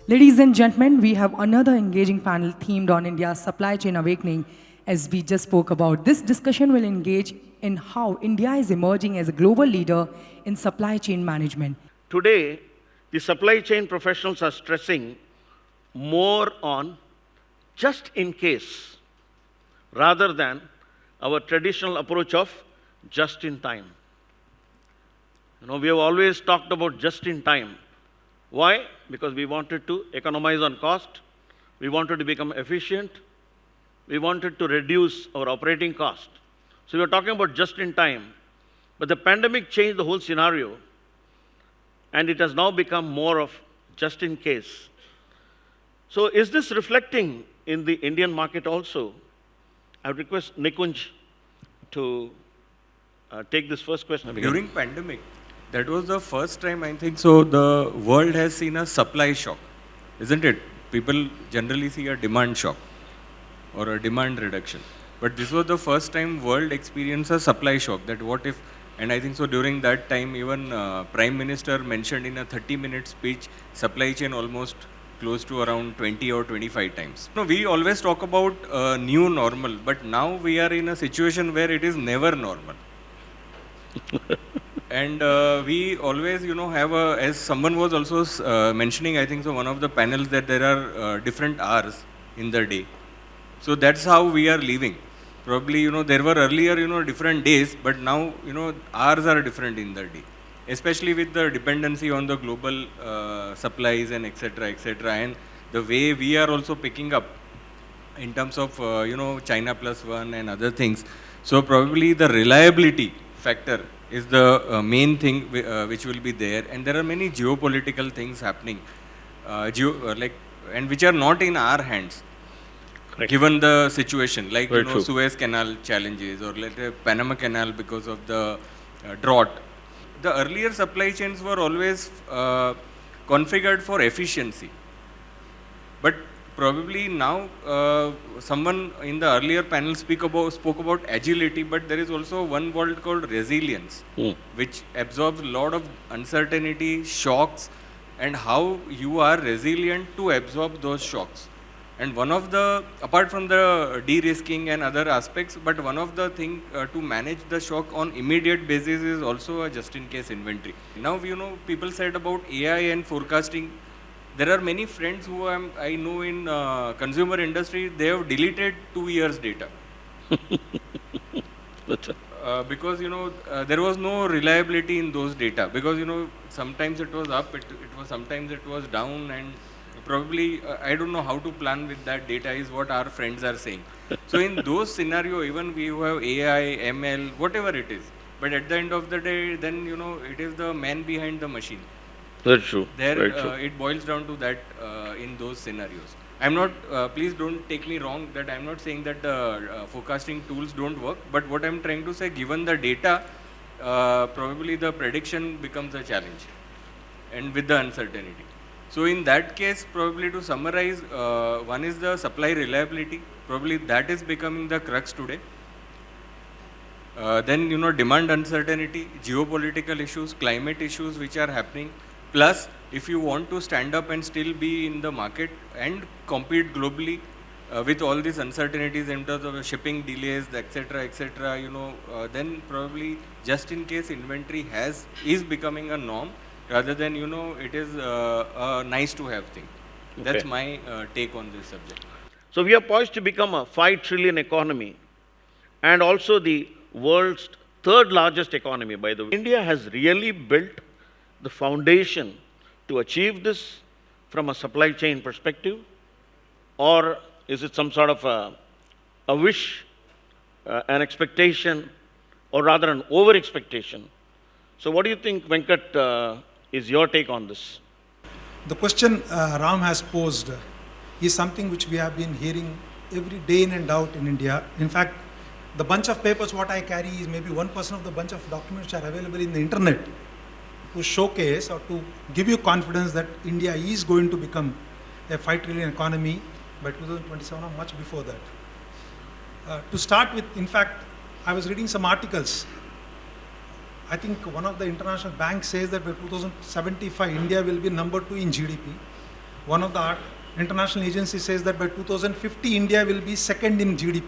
Ladies and gentlemen, we have another engaging panel themed on India's supply chain awakening. As we just spoke about, this discussion will engage in how India is emerging as a global leader in supply chain management. Today, the supply chain professionals are stressing more on just in case rather than our traditional approach of just in time. We have always talked about just in time. Why? Because we wanted to economize on cost, we wanted to become efficient, we wanted to reduce our operating cost. So we are talking about just in time. But the pandemic changed the whole scenario, and it has now become more of just in case. So is this reflecting in the Indian market also? I would request Nikunj to take this first question. During pandemic, that was the first time I think so the world has seen a supply shock, isn't it? People generally see a demand shock or a demand reduction. But this was the first time world experienced a supply shock, that what if, and I think so during that time even Prime Minister mentioned in a 30-minute speech supply chain almost close to around 20 or 25 times. No, we always talk about new normal, but now we are in a situation where it is never normal. And we always, have a, as someone was also mentioning, I think so one of the panels, that there are different hours in the day. So that's how we are living. Probably, there were earlier, different days, but now, hours are different in the day. Especially with the dependency on the global supplies and etc., etc. And the way we are also picking up in terms of, China plus one and other things. So probably the reliability factor is the main thing which will be there. And there are many geopolitical things happening, and which are not in our hands. Correct. Given the situation, like Suez Canal challenges, or let's say Panama Canal because of the drought. The earlier supply chains were always configured for efficiency. But probably now, someone in the earlier panel spoke about agility, but there is also one word called resilience, which absorbs a lot of uncertainty, shocks, and how you are resilient to absorb those shocks. And one of the, apart from the de-risking and other aspects, but one of the things to manage the shock on immediate basis is also a just-in-case inventory. Now, people said about AI and forecasting. There are many friends who I know in consumer industry, they have deleted 2 years data. Because, there was no reliability in those data. Because, sometimes it was up, sometimes it was down, and probably, I don't know how to plan with that data is what our friends are saying. So in those scenario, even we have AI, ML, whatever it is. But at the end of the day, then, it is the man behind the machine. That's true. There, it boils down to that in those scenarios. I'm not, please don't take me wrong, that I'm not saying that the forecasting tools don't work. But what I'm trying to say, given the data, probably the prediction becomes a challenge. And with the uncertainty. So in that case, probably to summarize, one is the supply reliability. Probably that is becoming the crux today. Then, demand uncertainty, geopolitical issues, climate issues which are happening. Plus, if you want to stand up and still be in the market and compete globally with all these uncertainties in terms of shipping delays, etc., then probably just in case inventory is becoming a norm. Rather than, it is a nice to have thing. That's my take on this subject. So we are poised to become a 5 trillion economy, and also the world's third largest economy, by the way. India has really built the foundation to achieve this from a supply chain perspective, or is it some sort of a wish, an expectation, or rather an over expectation? So what do you think, Venkat, is your take on this? The question Ram has posed is something which we have been hearing every day in and out in India. In fact, the bunch of papers what I carry is maybe 1% of the bunch of documents which are available in the internet to showcase or to give you confidence that India is going to become a 5 trillion economy by 2027 or much before that. To start with, in fact, I was reading some articles. I think one of the international banks says that by 2075, India will be number 2 in GDP. One of the international agencies says that by 2050, India will be second in GDP.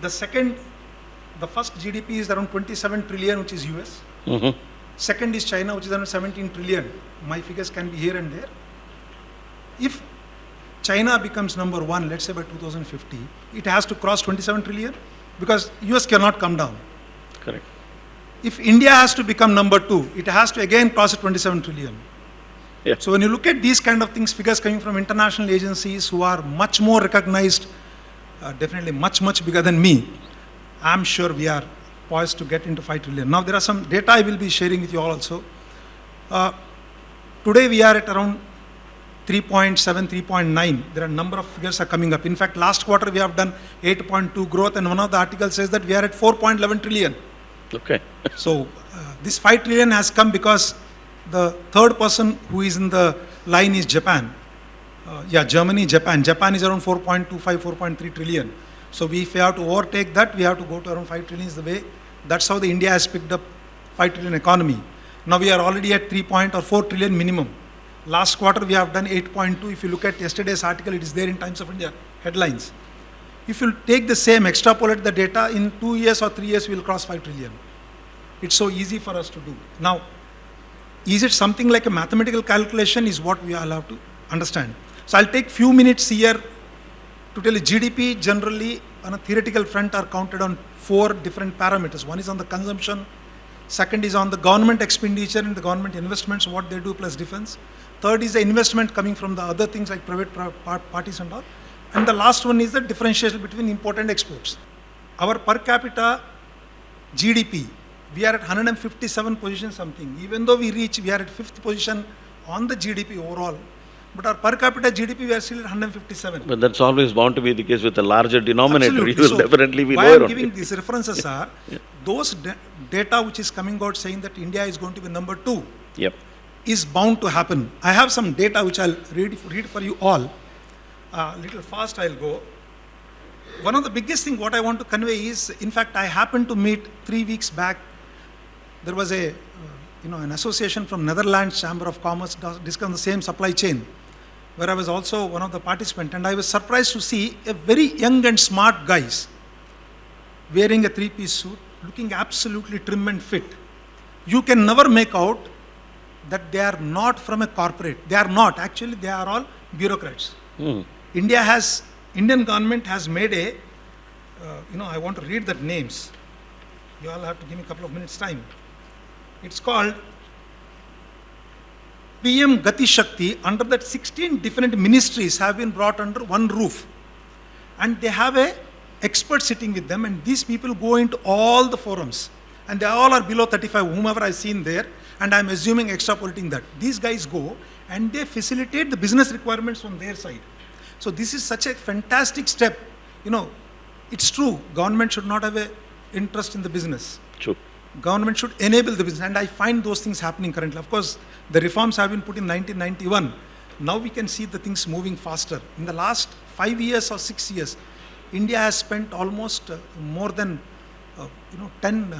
The first GDP is around 27 trillion, which is US. Mm-hmm. Second is China, which is around 17 trillion. My figures can be here and there. If China becomes number one, let's say by 2050, it has to cross 27 trillion because US cannot come down. Correct. If India has to become number two, it has to again cross 27 trillion. Yeah. So when you look at these kind of things, figures coming from international agencies who are much more recognized, definitely much, much bigger than me, I'm sure we are poised to get into 5 trillion. Now there are some data I will be sharing with you all also. Today we are at around 3.7, 3.9. There are a number of figures are coming up. In fact, last quarter we have done 8.2 growth, and one of the articles says that we are at 4.11 trillion. Okay. So this 5 trillion has come because the third person who is in the line is Japan. Germany, Japan. Japan is around 4.25, 4.3 trillion. So if we have to overtake that, we have to go to around 5 trillion is the way. That's how the India has picked up 5 trillion economy. Now we are already at 4 trillion minimum. Last quarter we have done 8.2. If you look at yesterday's article, it is there in Times of India headlines. If you take the same, extrapolate the data, in 2 years or 3 years we will cross 5 trillion. It's so easy for us to do. Now, is it something like a mathematical calculation is what we all have to understand. So I'll take few minutes here to tell you GDP generally on a theoretical front are counted on 4 different parameters. One is on the consumption, second is on the government expenditure and the government investments, what they do plus defense. Third is the investment coming from the other things like private parties and all. And the last one is the differentiation between import and exports. Our per capita GDP, we are at 157 position something. Even though we are at 5th position on the GDP overall, but our per capita GDP, we are still at 157. But that's always bound to be the case with a larger denominator. Absolutely. You will So definitely be why lower I'm on giving it. these references are those data which is coming out saying that India is going to be number 2 Yep. is bound to happen. I have some data which I'll read for you all. Little fast I'll go. One of the biggest thing what I want to convey is, in fact, I happened to meet 3 weeks back. There was an association from Netherlands Chamber of Commerce discussing the same supply chain, where I was also one of the participants, and I was surprised to see a very young and smart guys wearing a 3-piece suit, looking absolutely trim and fit. You can never make out that they are not from a corporate. They are not. Actually, they are all bureaucrats. Indian government has made I want to read the names. You all have to give me a couple of minutes time. It's called PM Gati Shakti. Under that, 16 different ministries have been brought under one roof. And they have a expert sitting with them, and these people go into all the forums. And they all are below 35, whomever I've seen there, and I'm assuming extrapolating that. These guys go and they facilitate the business requirements from their side. So this is such a fantastic step. It's true, government should not have an interest in the business. True. Government should enable the business, and I find those things happening currently. Of course, the reforms have been put in 1991. Now we can see the things moving faster. In the last 5 years or 6 years, India has spent almost more than 10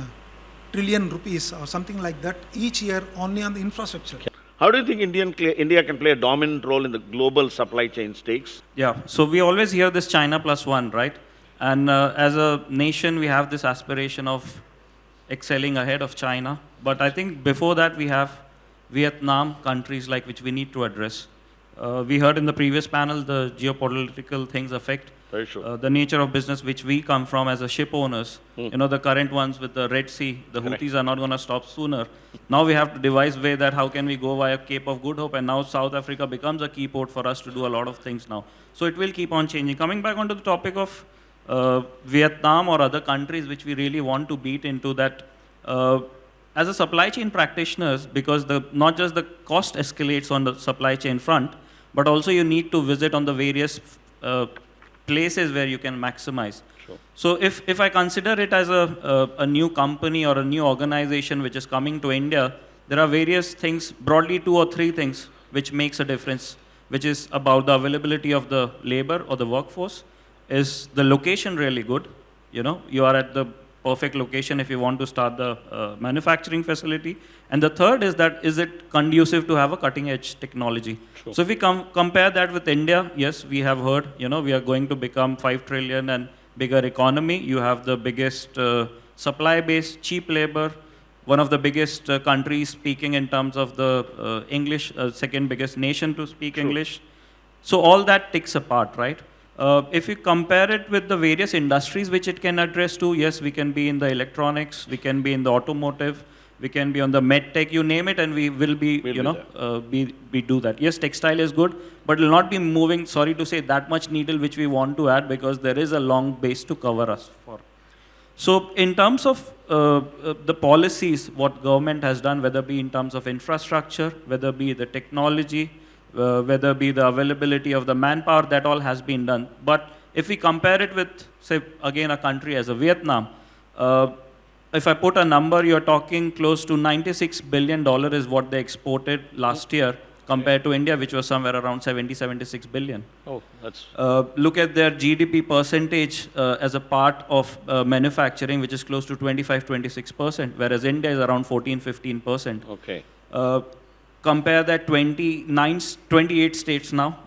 trillion rupees or something like that each year only on the infrastructure. How do you think India can play a dominant role in the global supply chain stakes? Yeah, so we always hear this China plus one, right? And as a nation, we have this aspiration of excelling ahead of China. But I think before that, we have Vietnam, countries like which we need to address. We heard in the previous panel the geopolitical things affect Very sure. the nature of business which we come from as a ship owners. The current ones with the Red Sea, the Correct. Houthis are not going to stop sooner. Now we have to devise way that how can we go via Cape of Good Hope, and now South Africa becomes a key port for us to do a lot of things now. So it will keep on changing. Coming back onto the topic of Vietnam or other countries which we really want to beat into that, as a supply chain practitioners, because not just the cost escalates on the supply chain front, but also you need to visit on the various places where you can maximize. Sure. So if I consider it as a new company or a new organization which is coming to India, there are various things, broadly 2 or 3 things which makes a difference, which is about the availability of the labor or the workforce. Is the location really good? You are at the perfect location if you want to start the manufacturing facility. And the third is that, is it conducive to have a cutting edge technology? Sure. So if we compare that with India, yes, we have heard, we are going to become 5 trillion and bigger economy. You have the biggest supply base, cheap labor, one of the biggest countries speaking in terms of the English, second biggest nation to speak English. So all that ticks apart, right? If you compare it with the various industries which it can address to, yes, we can be in the electronics, we can be in the automotive, we can be on the med tech, you name it, and we will be, we do that. Yes, textile is good, but it will not be moving, sorry to say, that much needle which we want to add, because there is a long base to cover us for. So in terms of the policies, what government has done, whether be in terms of infrastructure, whether be the technology, whether be the availability of the manpower, that all has been done. But if we compare it with, say, again, a country as a Vietnam, if I put a number, you're talking close to $96 billion is what they exported last year, compared to India, which was somewhere around 76 billion. Oh, that's... look at their GDP percentage as a part of manufacturing, which is close to 25-26%, whereas India is around 14-15%. Okay. Compare that 28 states now,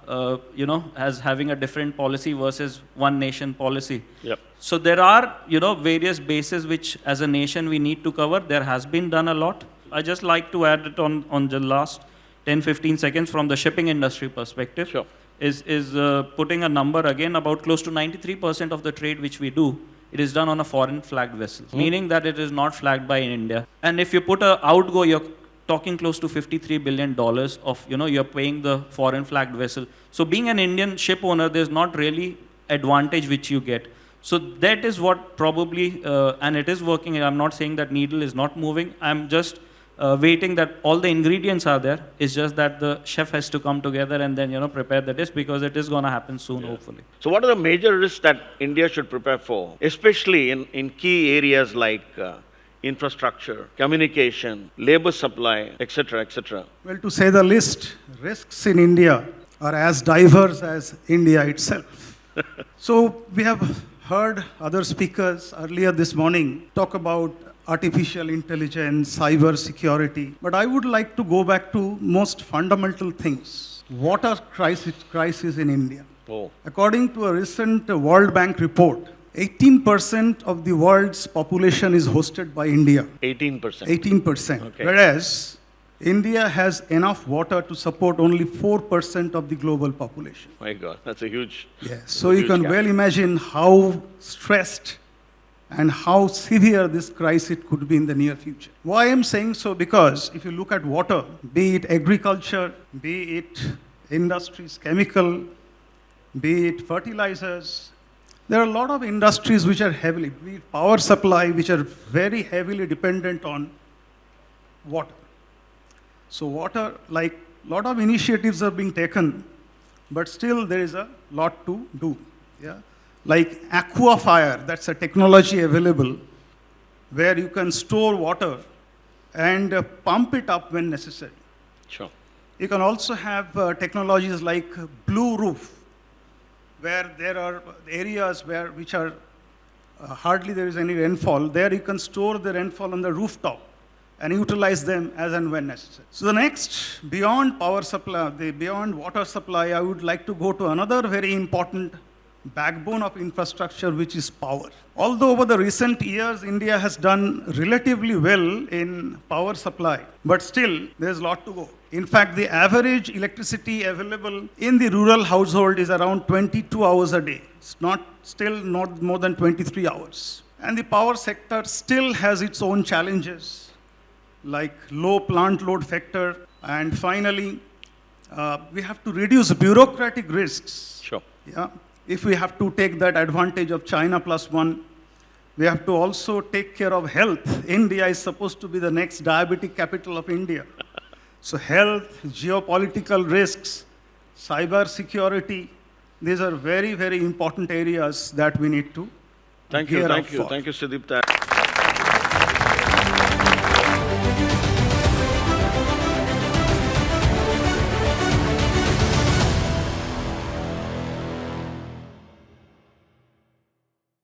as having a different policy versus one nation policy. Yep. So there are, various bases which as a nation we need to cover. There has been done a lot. I just like to add it on the last 10-15 seconds from the shipping industry perspective. Sure. Is putting a number again, about close to 93% of the trade which we do, it is done on a foreign flagged vessel, meaning that it is not flagged by India. And if you put a outgo, you're talking close to $53 billion of, you're paying the foreign flagged vessel. So being an Indian ship owner, there's not really advantage which you get. So that is what probably, and it is working. I'm not saying that needle is not moving. I'm just waiting that all the ingredients are there. It's just that the chef has to come together and then, prepare the dish, because it is going to happen soon, hopefully. So what are the major risks that India should prepare for, especially in key areas like infrastructure, communication, labor supply, etc., etc.? Well, to say the least, risks in India are as diverse as India itself. So we have heard other speakers earlier this morning talk about artificial intelligence, cyber security, but I would like to go back to most fundamental things. Water crisis in India. Oh. According to a recent World Bank report, 18% of the world's population is hosted by India. 18%? 18%. Okay. Whereas India has enough water to support only 4% of the global population. My God, that's a huge... Yes. So you can well imagine how stressed and how severe this crisis could be in the near future. Why I'm saying so? Because if you look at water, be it agriculture, be it industries, chemical, be it fertilizers, there are a lot of industries which are heavily, be it power supply, which are very heavily dependent on water. So water, like a lot of initiatives are being taken, but still there is a lot to do. Yeah? Like Aquafire, that's a technology available where you can store water and pump it up when necessary. Sure. You can also have technologies like Blue Roof, where there are areas which are hardly there is any rainfall. There you can store the rainfall on the rooftop and utilize them as and when necessary. So the next, beyond power supply, beyond water supply, I would like to go to another very important backbone of infrastructure, which is power. Although over the recent years, India has done relatively well in power supply, but still there's a lot to go. In fact, the average electricity available in the rural household is around 22 hours a day. It's still not more than 23 hours. And the power sector still has its own challenges, like low plant load factor. And finally, we have to reduce bureaucratic risks. Sure. Yeah. If we have to take that advantage of China +1, we have to also take care of health. India is supposed to be the next diabetic capital of India. So health, geopolitical risks, cyber security, these are very, very important areas that we need to Thank you, Sudipta.